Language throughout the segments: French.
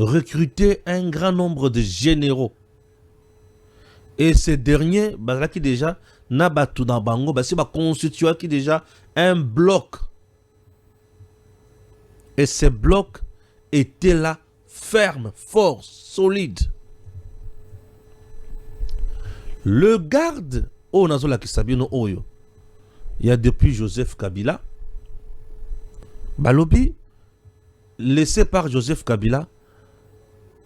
recruter un grand nombre de généraux. Et ces derniers, qui déjà, n'a pas tout dans Bango, c'est constitué qui déjà un bloc. Et ces blocs étaient là, fermes, forts, solides. Le garde, il y a depuis Joseph Kabila, Balobi, laissé par Joseph Kabila,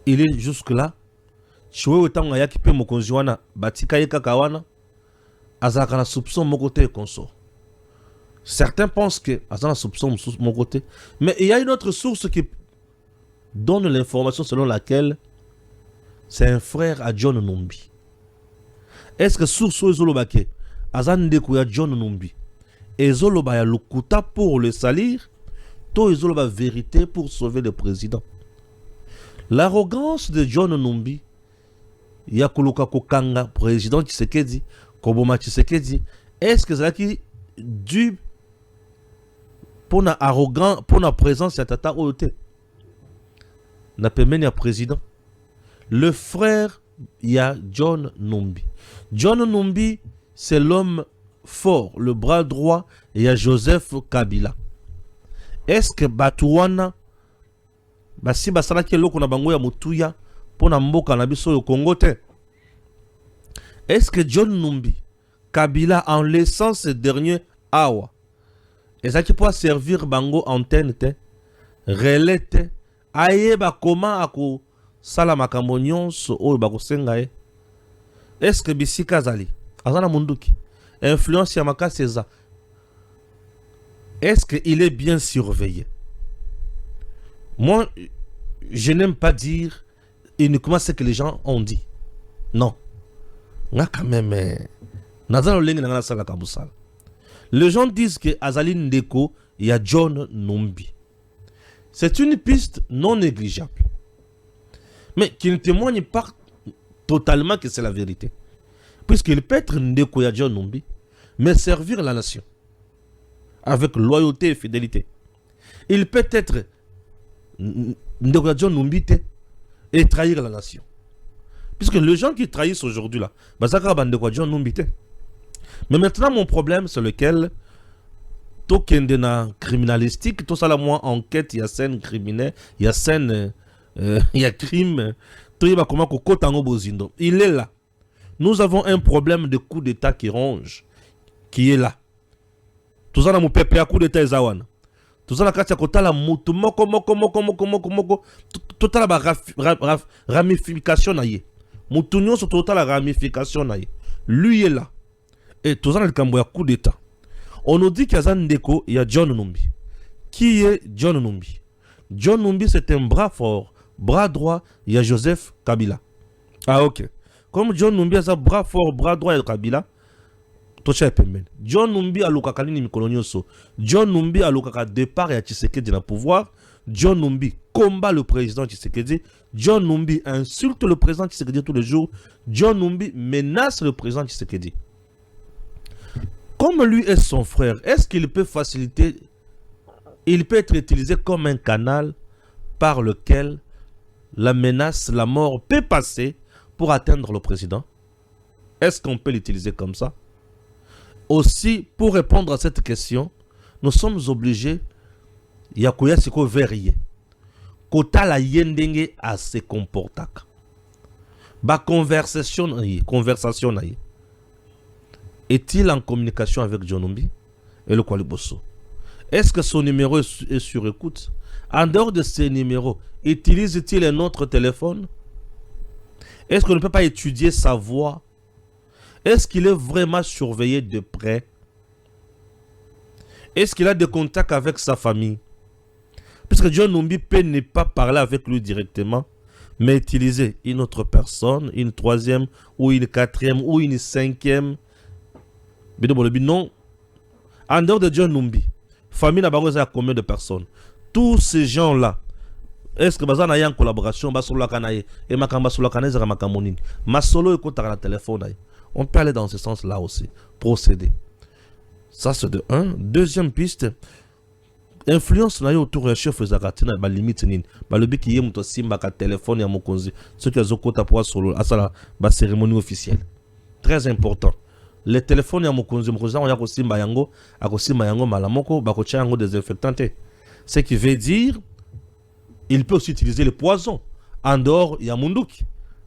il est jusque-là. Certains pensent que Azana soupçon mon côté, mais il y a une autre source qui donne l'information selon laquelle c'est un frère à John Numbi. Est-ce que source Zolobake Azan Dekuya John Numbi et Zoloba ya Lukuta pour le salir, to Zoloba vérité pour sauver le président? L'arrogance de John Numbi, Yakuluka Kokanga, président Tshisekedi, Koboma Tshisekedi, est-ce que c'est qui dû pour na arrogant, pour na présence à Tata Oyote? N'a pas mené à président. Le frère, il y a John Numbi. John Numbi, c'est l'homme fort, le bras droit, et il y a Joseph Kabila. Est-ce que Batouana, si basala ki loko na bango ya mutuya pour na mboka na biso yo Congo te? Est-ce que John Numbi, Kabila, en laissant ce dernier awa, est-ce qu'il peut servir bango antenne te, relais te, aye ba comment ako sala makambo nyonso oyo bakosenga ye? Est-ce que bisika zali azana munduki influence ya makasi eza? Est-ce qu'il est bien surveillé? Moi, je n'aime pas dire uniquement ce que les gens ont dit. Non. Quand même, les gens disent que Azali Ndeko, il y a John Numbi. C'est une piste non négligeable, mais qui ne témoigne pas totalement que c'est la vérité. Puisqu'il peut être Ndeko, il y a John Numbi, mais servir la nation avec loyauté et fidélité. Il peut être Ndeko, il y a John Numbi et trahir la nation. Puisque les gens qui trahissent aujourd'hui là, mais maintenant mon problème c'est lequel tokendena criminalistique, tout ça là moi enquête, il y a scène criminelle, il y a scène, il y a crime, tout y va comment bozindo. Il est là. Nous avons un problème de coup d'état qui ronge, qui est là. Tout ça là mon pépé à coup d'état ezawana. Tout ça là quand tu as la mutu moko tout ça la ramification naie. Moutounion sur total la ramification naie. Lui est là. Et tout ça le cambo ya coup d'état. On nous dit qu'il y a Ndeko, il y a John Numbi. Qui est John Numbi? John Numbi c'est un bras fort, bras droit, il y a Joseph Kabila. Ah ok. Comme John Numbi a un bras fort, bras droit et Kabila, John Numbi a l'okaka nini mikolonioso. John Numbi a l'okaka départ et a Tshisekedi dans le pouvoir. John Numbi combat le président Tshisekedi. John Numbi insulte le président Tshisekedi tous les jours. John Numbi menace le président Tshisekedi. Comme lui est son frère, est-ce qu'il peut faciliter, il peut être utilisé comme un canal par lequel la menace, la mort peut passer pour atteindre le président? Est-ce qu'on peut l'utiliser comme ça? Aussi, pour répondre à cette question, nous sommes obligés, Yakuya Siko Verrier, Kota la yendenge à se comporter. Ba conversation naïe. Est-il en communication avec John Numbi et le Kwaliboso? Est-ce que son numéro est sur écoute? En dehors de ces numéros, utilise-t-il un autre téléphone? Est-ce qu'on ne peut pas étudier sa voix? Est-ce qu'il est vraiment surveillé de près? Est-ce qu'il a des contacts avec sa famille? Puisque John Numbi peut ne pas parler avec lui directement, mais utiliser une autre personne, une troisième, ou une quatrième, ou une cinquième. Non. En dehors de John Numbi, famille n'a pas combien de personnes? Tous ces gens-là, est-ce que Bazana y a une collaboration? Basolo Kanaye, et Makamba Solo Kanaye, Makamonine. Masolo est contre la téléphone. On peut aller dans ce sens-là aussi, procéder. Ça, c'est de un. Deuxième piste, influence na yo autour ya chef ezakati na ba limite nini balobi ki ye muto simba ka téléphone ya mokonzi ce qui azokota pour solo asala ba cérémonie officielle très important le téléphone ya mokonzi ya ko simba yango malamoko ba ko tia yango désinfectant ce qui veut dire il peut aussi utiliser le poison en dehors ya munduki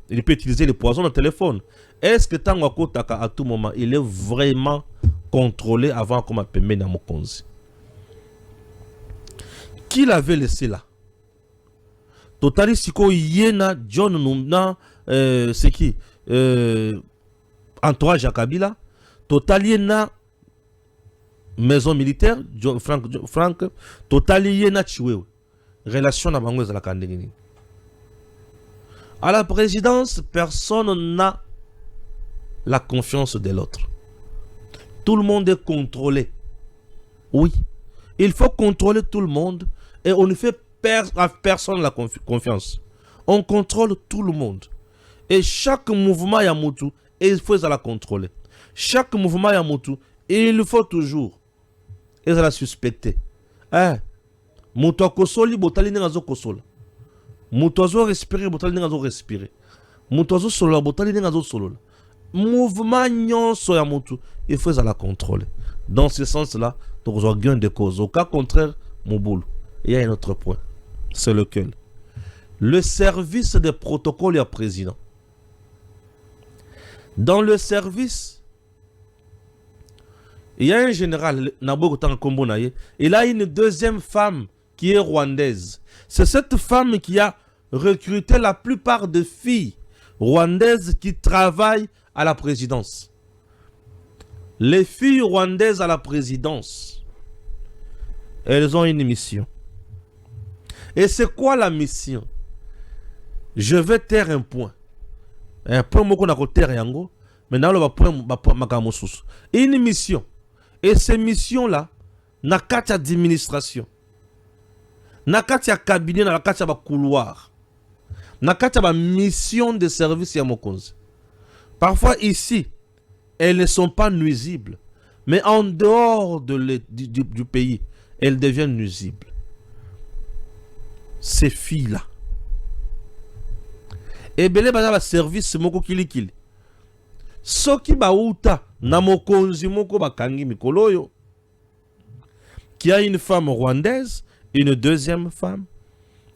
il peut utiliser le poison dans le téléphone. Est-ce que tango akotaka à tout moment il est vraiment contrôlé avant qu'on m'appelle na mokonzi? Qui l'avait laissé là? Totali siko yena John Numna c'est qui entourage à Kabila. Totali yena maison militaire Frank Totali yena Chiwewe. Relation na bango ezala kandengini. À la présidence, personne n'a la confiance de l'autre. Tout le monde est contrôlé. Oui, il faut contrôler tout le monde et on ne fait à personne la confiance. On contrôle tout le monde. Et chaque mouvement Yamutu, il faut la contrôler. Chaque mouvement Yamutu, il faut toujours la suspecter. Mutu kosoli botali nengazo kosola. Mutu azo respirer botali nengazo respirer. Mutu azo solo botali nengazo solo. Mouvement nyonso ya mutu, il faut la contrôler. Dans ce sens-là, tu as gain de cause. Au cas contraire, mon boulot. Il y a un autre point. C'est lequel? Le service des protocoles à président. Dans le service, il y a un général, il a une deuxième femme qui est rwandaise. C'est cette femme qui a recruté la plupart des filles rwandaises qui travaillent à la présidence. Les filles rwandaises à la présidence, elles ont une mission. Et c'est quoi la mission? Je vais taire un point. Un point qu'on a taire yango, mais dans le point une mission. Et ces missions-là, n'a qu'à d'administration. N'a qu'à cabinet, n'a qu'à couloir. N'a qu'à mission de service à Mokonzi. Parfois ici, elles ne sont pas nuisibles. Mais en dehors du pays, elles deviennent nuisibles. Ces filles-là. Et belé bazala service moko kilikili. Soki bauta na mokonzi moko bakangi mikolo yo. Qui a une femme rwandaise, une deuxième femme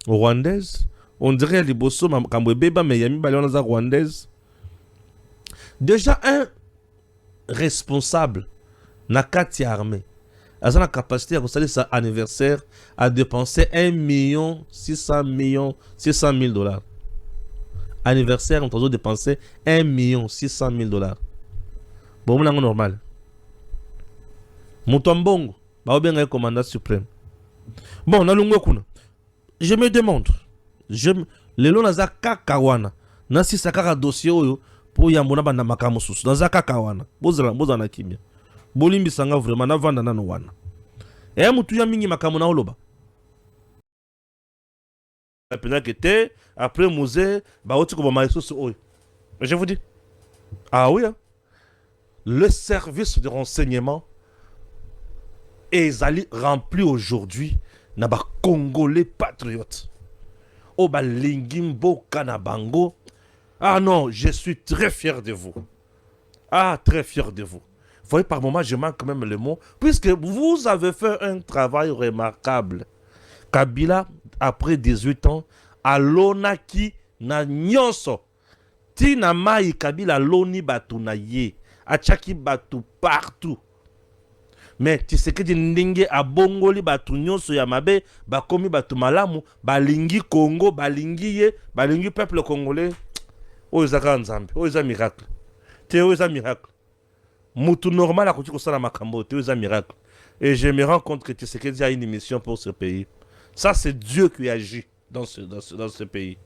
rwandaise. On dirait liboso kamwe beba mais yami balona za rwandaise. Déjà un responsable na kati armée a la capacité à constater sa anniversaire à dépenser 1,6 million $. Anniversaire, on doit dépenser 1,6 million $. Bon, c'est normal. Moutambongo, bien un commandant suprême. Bon, je me demande, le long naza kakawana, nasi sakara dossier pour yambona banda makamusus, naza kakawana, bozana kimia. Bolimbi sanga vraiment na vanda nano wana. Et mutu ya mingi makamuna oloba. Après musée, je vous dis, ah oui, hein? Le service de renseignement est rempli aujourd'hui na ba Congolais patriotes. Oh ba lingimbo kanabango. Ah non, je suis très fier de vous. Ah, très fier de vous. Vous voyez, par moment, je manque même le mot, puisque vous avez fait un travail remarquable. Kabila, après 18 ans, alonaki na nyonso. Tina mai Kabila loni batu na ye. Achaki batu partout. Mais tu sais que ndinge abongoli batu nyonso ya mabe, bakomi batu malamu, balingi Congo, balingi ye, balingi peuple congolais. Oh, izaka nzambe, oh, isa miracle. Théo, isa miracle. Moutou normal a continué à Makambo, Théo, isa miracle. Et je me rends compte que Tshisekedi a une mission pour ce pays. Ça, c'est Dieu qui agit dans ce pays.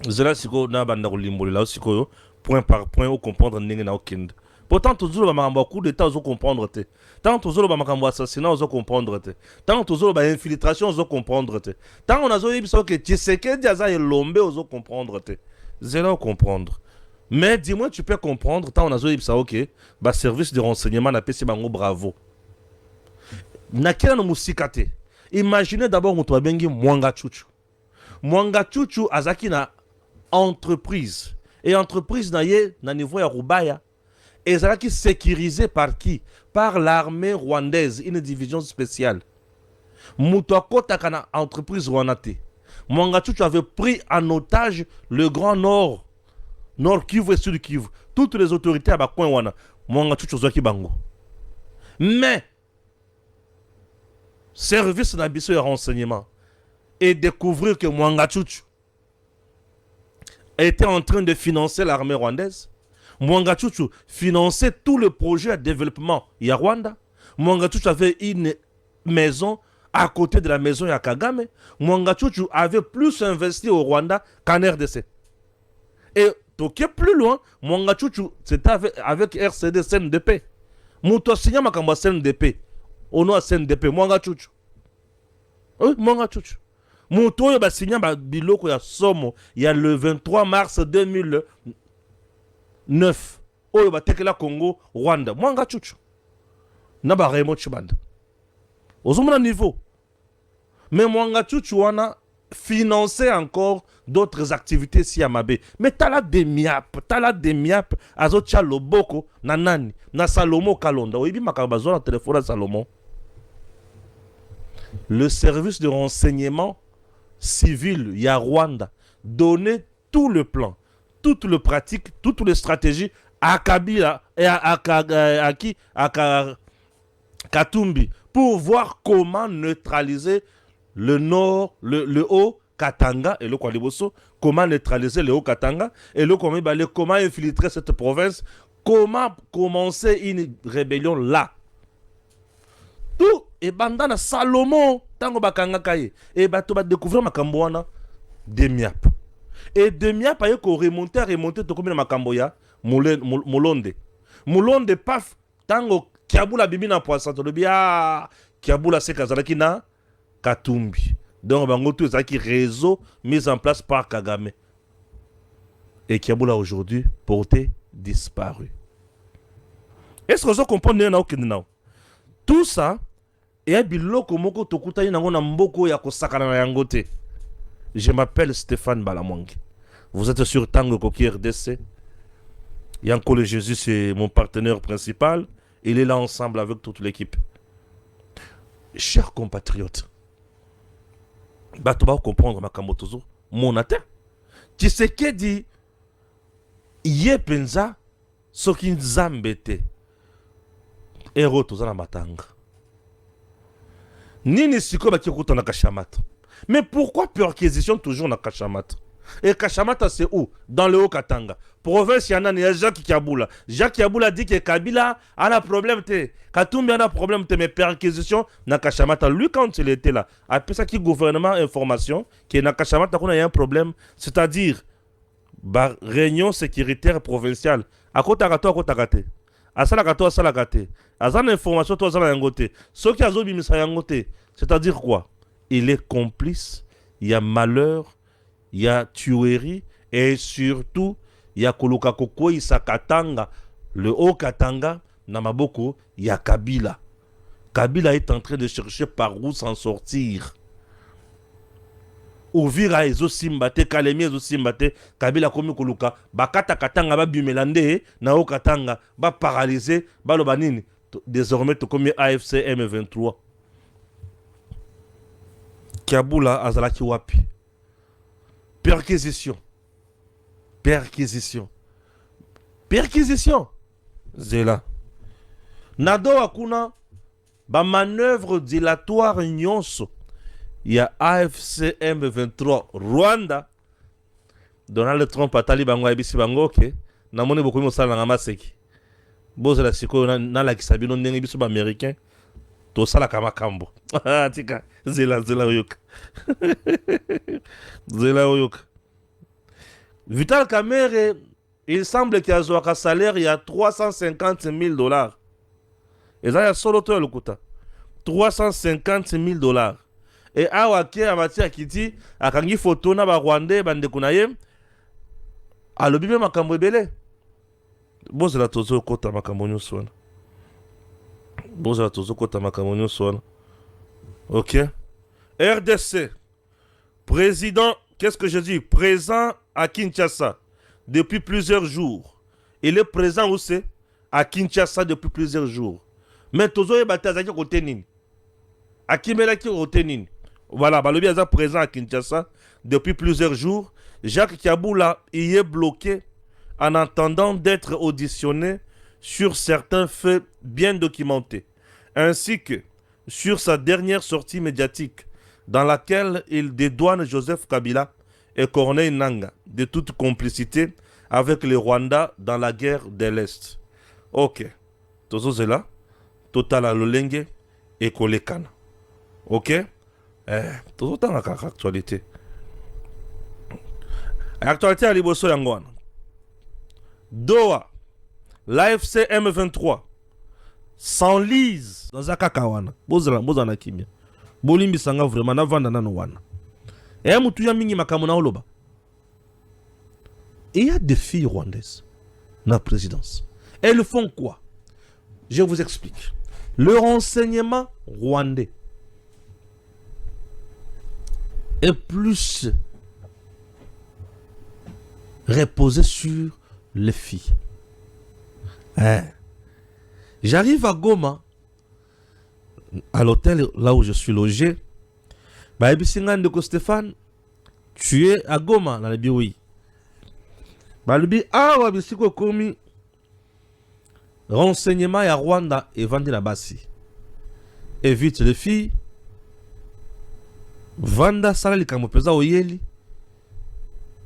Zela siko na bandako limboli là siko point par point au comprendre ndenge na okende. Pourtant toujours ba makambo coup d'état ozo comprendre te. Tant toujours ba makambo assassinat ozo comprendre te. Tant toujours ba infiltration ozo comprendre te. Tant on azo yebisa que Tshisekedi aza elombe ozo comprendre te. Zela comprendre. Mais dis-moi tu peux comprendre tant on azo yebisa OK, ba service de renseignement na pesi bango bravo. nakela no musikate. Imaginez d'abord moto abengi Mwanga Chuchu. Mwanga Chuchu azaki na entreprise. Et entreprise na ye na niveau ya Rubaya. Et zalaki sécurisé par qui? Par l'armée rwandaise, une division spéciale. Moto akotaka na entreprise rwandate. Mwanga Chuchu avait pris en otage le Grand Nord. Nord Kivu et Sud Kivu. Toutes les autorités à Bakouin wana. Mwanga Chuchu zwaki bango. Mais service na biso ya renseignement et découvrir que Mwanga Chuchu était en train de financer l'armée rwandaise. Mwanga Chuchu finançait tout le projet de développement ya Rwanda. Mwanga Chuchu avait une maison à côté de la maison ya Kagame. Mwanga Chuchu avait plus investi au Rwanda qu'en RDC. Et toqué plus loin, Mwanga Chuchu c'était avec RCD CNDP. Mouto signa makambo CNDP. Au nom CNDP, Mwanga Chuchu. Oui, Mwanga Chuchu. Mouto yo ba signa ba biloko ya somo ya le 23 mars 2009. Oyo ba tekela Congo, Rwanda. Mwanga Chuchu. Na ba Raymond Chibanda. Ozomona niveau. Mais Mwanga Chuchu wana financer encore d'autres activités si à Mabé. Mais tala de miap, azotia loboko na nani, na Salomo Kalonda. Oyibi makabazo na téléphone à Salomon. Le service de renseignement civil ya Rwanda donnait tout le plan, toutes les pratiques, toutes les stratégies à Kabila et à qui? À Katumbi pour voir comment neutraliser le nord, le haut Katanga et le Kwaliboso, comment neutraliser le haut Katanga et le comment infiltrer cette province, comment commencer une rébellion là. Tout et bandana Salomon tango bakanga kaye et bato ba découvrir makambo wana Demiap. Et Demiap aye ko remonter to komina makambo ya Molonde. Molonde paf tango Kiabula bibi na poisson to bia Kiabula se kazalaki na Katumbi. Donc, bangoto ezaki réseau mis en place par Kagame. Et Kiabula aujourd'hui porté disparu. Est-ce que vous comprenez tout ça? Et biloko moko tokuta nango na mboko ya kosakana na yangote. Je m'appelle Stéphane Balamwangi. Vous êtes sur Tango Koki RDC. Yanko le Jésus, c'est mon partenaire principal. Il est là ensemble avec toute l'équipe. Chers compatriotes, tu vas comprendre ma kamotozo, mon até. Tu sais que dit, yé penza, soki nzambete, ero toza na matanga. Nini siko ba kikuta na Kachamata. Mais pourquoi perquisition toujours na Kachamata? Et Kachamata c'est où? Dans le Haut-Katanga. Province yana ni Jacques Kiabula. Jacques Kiabula dit que Kabila a un problème. Katumbi a un problème. Mais perquisition na Kachamata. Lui quand il était là, après ça qui gouvernement information que na Kachamata qu'on a un problème. C'est-à-dire réunion sécuritaire provinciale. À côté à côté. Asala gate. Azan information toi azala yangote. Ce qui a zo bimisa yangote. C'est-à-dire quoi? Il est complice. Il y a malheur. Il y a tuerie et surtout il y a Koluka Koko Isakatanga, le Haut-Katanga, Namaboko, il y a Kabila. Kabila est en train de chercher par où s'en sortir. Ouvira ezo simbate, Kalemi ezo simbate, Kabila komi Koluka, Bakata Katanga ba bimelande, na Haut-Katanga, ba paralysé, ba lobanini. Désormais, tu comme AFC M23. Kabula Azalaki Wapi. Perquisition. Zela. Nado akuna ba manœuvre dilatoire nyonso. Il y a AFC M23 Rwanda. Donald Trump atali bango ebisi bango ke namoni beaucoup mo sala ngama seki. Boza la siko na la kisabino ndenge biso ba américain. To sala kama kambo. Tika zela oyuka. Zela oyuka. Vital Kamerhe, il semble qu'il y a un salaire, il y a 350 000 $. Et ça, il y a solo toi le quota. 350 000 $. Et awake amati akiti, akangi photo na ba Rwandais bande kunaye, alobi be makambo ebele. Boza la tozo kota makambo nyonso wana. Ok. RDC. Président, qu'est-ce que je dis? Présent à Kinshasa depuis plusieurs jours. Il est présent où c'est? À Kinshasa depuis plusieurs jours. Mais Tozo et Batazaki côté nini. Akimelaki côté nini. Voilà, Balobi est présent à Kinshasa depuis plusieurs jours. Jacques Kaboula y est bloqué en attendant d'être auditionné sur certains faits bien documentés, ainsi que sur sa dernière sortie médiatique dans laquelle il dédouane Joseph Kabila et Corneille Nangaa de toute complicité avec les Rwandais dans la guerre de l'Est. Ok. Tozo Zela, Total Lolenge et Kolekana. Ok? Tozo dans l'actualité. L'actualité à Liboso Yangwan. Doha, l'AFC M23 s'enlise dans Akakawana. Bozana Kimia. Bolimbi Sanga vraiment na vanda na wana. Et mutu ya mingi makamona oloba. Et il y a des filles rwandaises dans la présidence. Elles font quoi? Je vous explique. Le renseignement rwandais est plus reposé sur les filles. J'arrive à Goma, à l'hôtel là où je suis logé. Bah, Ndeko Stéphane, tu es à Goma, dans le bio, oui. Bah, le bio, wabisiko komi renseignement à Rwanda et vendre la basi. Évite les filles. Vanda sala likambo peza oyeli.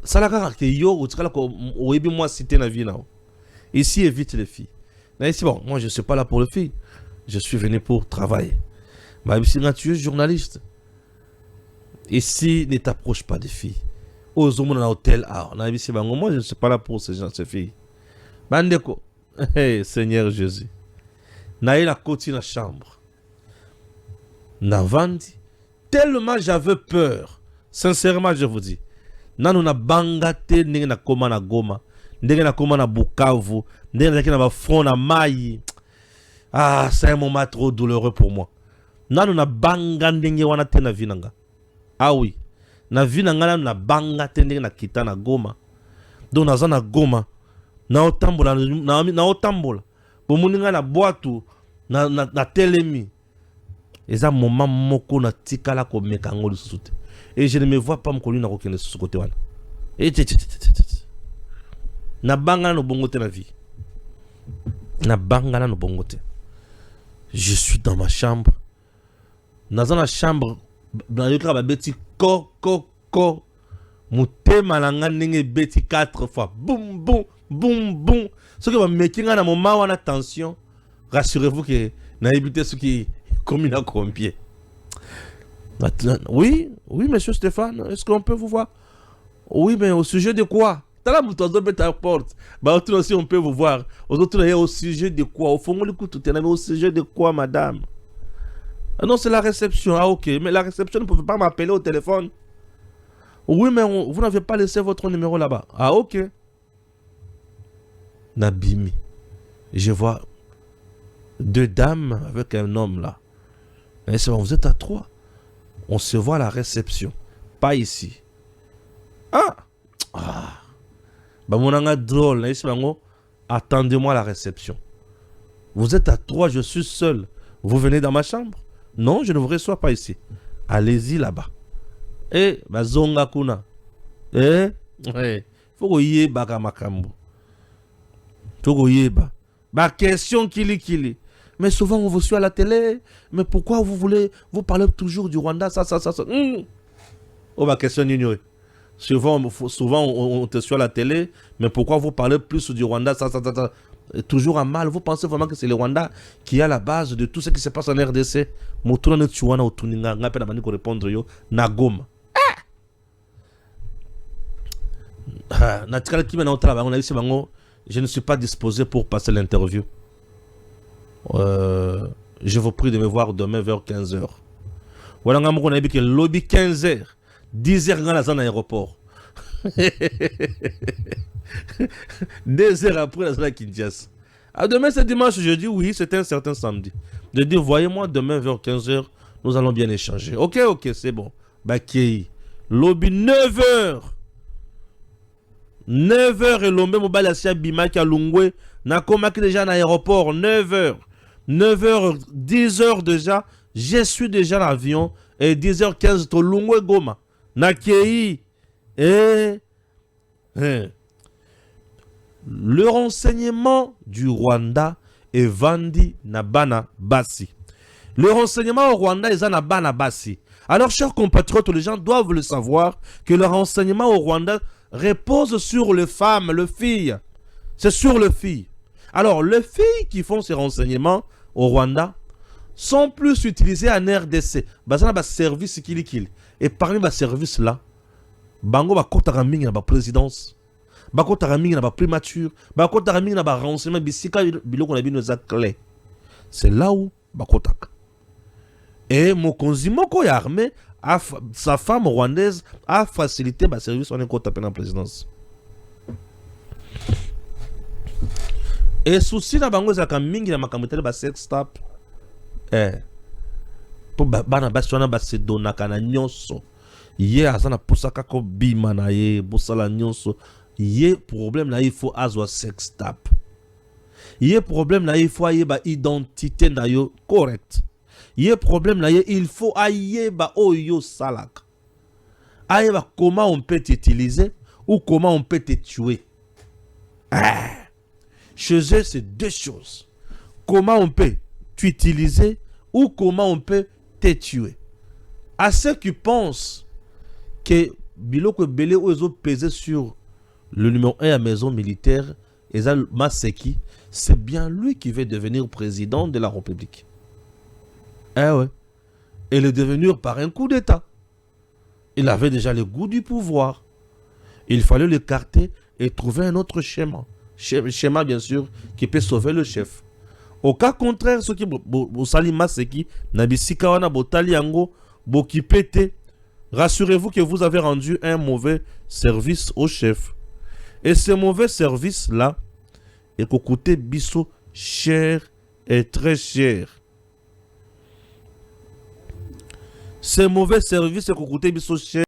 Sala kaka ke yo utikala ko oyebi moi cité na vie nao. Ici évite les filles. Mais ici bon, moi je suis pas là pour les filles. Je suis venu pour travailler. Bah ici tu es journaliste. Ici ne t'approche pas des filles. Aux hommes dans l'hôtel, ici moi je ne suis pas là pour ces gens, ces filles. Bandeko. Hey, Seigneur Jésus. Naïe la côte na chambre. Navandi. Tellement j'avais peur. Sincèrement, je vous dis. Nanu na bangate ndenge na koma na Goma. Ndenge na koma na Bukavu. Ndenge na ba front na Mayi. Ah, c'est un moment trop douloureux pour moi. Nanu na banga ndenge wana te na vinanga. Ah oui. Na vinanga nanu na bangate ndenge na kita na Goma. Donc naza na Goma. Na otambola na otambola. Bomuninga na boatu na telemi. Et un moment moko na tikala ko mekango lisusu. Et je ne me vois pas m'koli na kokende sur ce côté wana. Et na banga no bongote na vie. Na banga no bongote. Je suis dans ma chambre. Dans la chambre, dans le travail beti ko. Mutema na nga ndenge beti 4 fois. Boum boum boum boum. Ce que va mekinga na moment wana tension. Rassurez-vous que na éviter ce qui comme à combien. Oui, monsieur Stéphane, est-ce qu'on peut vous voir? Oui, mais au sujet de quoi? T'as la mouton de ta porte. Bah, autour aussi, on peut vous voir. Aux autres, au sujet de quoi? Au fond, on l'écoute, au sujet de quoi, madame? Ah non, c'est la réception. Ah, ok. Mais la réception ne pouvait pas m'appeler au téléphone. Oui, mais vous n'avez pas laissé votre numéro là-bas. Ah, ok. Nabimi. Je vois 2 dames avec un homme là. Et c'est bon, vous êtes à 3. On se voit à la réception. Pas ici. Ah. Bah, mon anga drôle. Attendez-moi à la réception. Vous êtes à 3, je suis seul. Vous venez dans ma chambre? Non, je ne vous reçois pas ici. Allez-y là-bas. Eh, bah, zonga kuna. Faut que yeba kamakambo. Faut que yeba. Bah, question kili. Mais souvent, on vous suit à la télé. Mais pourquoi vous parlez toujours du Rwanda, ça. Oh, ma question, Nino. Souvent, on te suit à la télé. Mais pourquoi vous parlez plus du Rwanda, ça. Et toujours à mal. Vous pensez vraiment que c'est le Rwanda qui est à la base de tout ce qui se passe en RDC? Moutuna ne tuana au tuninga. Ngapena bani ko répondre yo. Nagoma. Natikala kimi na otala bango na bisi bango. Je ne suis pas disposé pour passer l'interview. Je vous prie de me voir demain vers 15h. Voilà, on a dit que lobby 15h, 10h dans la aéroport. 2 heures après la zone Kinshasa. Ah, demain c'est dimanche, je dis oui, c'est un certain samedi. Je dis voyez-moi demain vers 15h, Nous allons bien échanger. Ok, c'est bon. Bakei. Lobby 9h. 9h et l'homme mobile à Bimaki à Lungwe. Nakomaki déjà dans l'aéroport. 9h. 9h, 10h déjà. Je suis déjà à l'avion. Et 10h15, to Lungwe Goma. Nakei. Le renseignement du Rwanda est vendu na bana basi. Le renseignement au Rwanda est na bana basi. Alors, chers compatriotes, les gens doivent le savoir que le renseignement au Rwanda repose sur les femmes, les filles. C'est sur les filles. Alors, les filles qui font ces renseignements au Rwanda sont plus utilisées en RDC. Bazana ba service kili. Et parmi les services là, bango ba kota mingi na ba présidence. Ba kota mingi na ba primature. Ba kota mingi na ba renseignement bisika biloko na bino za clé. C'est là où ba kotaka. Et Mokonzi Moko ya armée, sa femme rwandaise a facilité le service en école tapé dans la présidence. Et souci na bango za kamingi na makamutele ba sex tap. Po bana basi wana basi donaka na nyonso. Ye azana posaka ko bima na ye bosala nyonso. Ye problème na il faut azwa sex tap. Ye problème na il faut ayeba identité na yo correct. Il y a problème là, il faut ayeba oyo salak. Ayeba comment on peut t'utiliser ou comment on peut te tuer. Chez eux, c'est deux choses. Comment on peut t'utiliser ou comment on peut te tuer. À ceux qui pensent que Biloko Belé ou ils ont pesé sur le numéro 1 à la maison militaire, Ezal Maseki, c'est bien lui qui veut devenir président de la République. Et le devenir par un coup d'État. Il avait déjà le goût du pouvoir. Il fallait l'écarter et trouver un autre schéma. Schéma, bien sûr, qui peut sauver le chef. Au cas contraire, ceux qui Salima Seki, Nabisika wana Botali Yango, Boki Pete, rassurez-vous que vous avez rendu un mauvais service au chef. Et ce mauvais service-là, est coûté biso cher et très cher. Ce mauvais service est coûté biso cher.